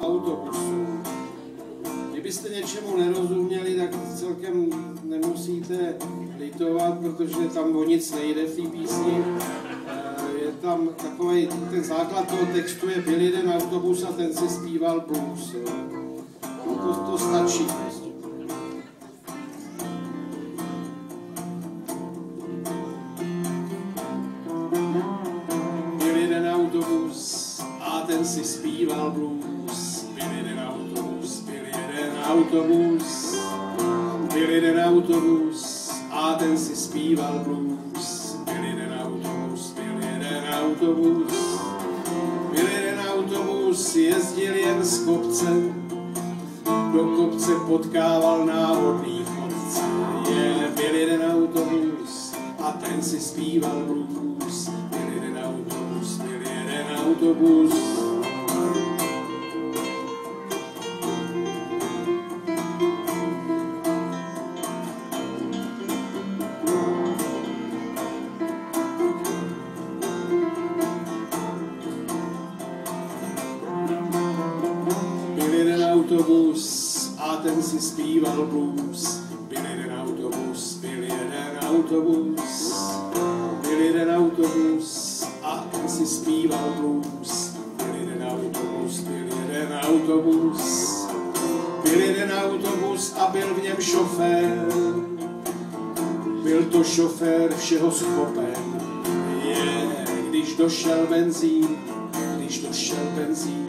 autobusu. Kdybyste něčemu nerozuměli, tak celkem nemusíte litovat, protože tam o nic nejde v té písni. Je tam takový, ten základ toho textu je: byl jeden autobus a ten si zpíval blues. To stačí. Byl jeden autobus a ten si zpíval blues. Byl jeden autobus, byl jeden autobus. Byl jeden autobus a ten si zpíval blues. Byl jeden autobus, byl jeden autobus. Byl jeden autobus, jezdil jen z kopce. Do kopce potkával náhodný chodce. Byl jeden autobus a ten si zpíval blues. Byl jeden autobus, byl jeden autobus. Byl jeden autobus a ten si zpíval blues. Byl jeden autobus, byl jeden autobus. Byl jeden autobus a ten si zpíval blues. Byl jeden autobus, byl jeden autobus. Byl jeden autobus a byl v něm šofér. Byl to šofér všeho schopen. Když došel benzín, když došel benzín,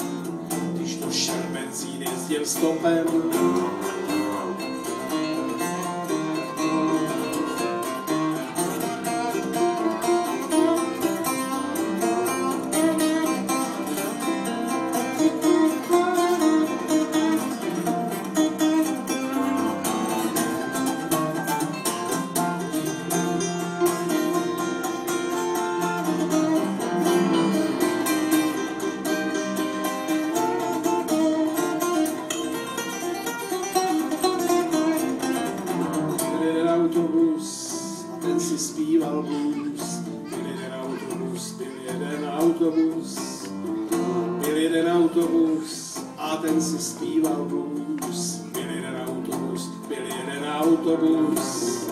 když došel benzín, jezdil stopem. Autobus, a ten si zpíval blues. Byl jeden autobus, byl jeden autobus. Byl jeden autobus a ten si zpíval blues. Byl jeden autobus, byl jeden autobus.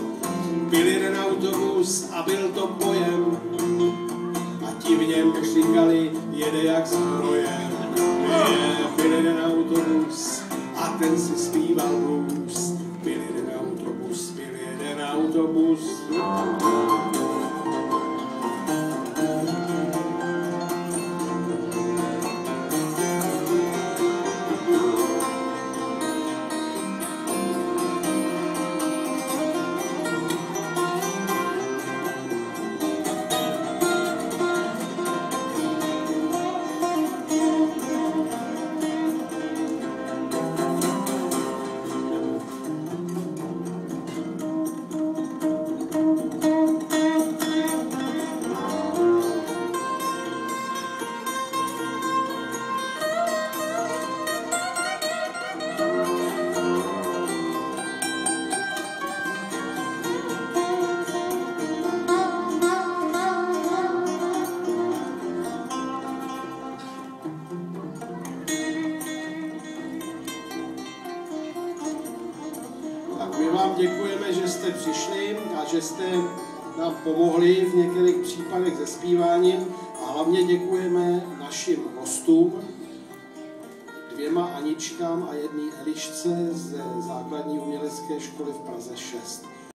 Byl jeden autobus a byl to pojem. A ti v něm křikali: jede jak s hrojem. Byl jeden autobus a ten si zpíval blues. Byl jeden autobus, byl jeden autobus. My vám děkujeme, že jste přišli a že jste nám pomohli v některých případech se zpíváním a hlavně děkujeme našim hostům, 2 Aničkám a 1 Elišce ze základní umělecké školy v Praze 6.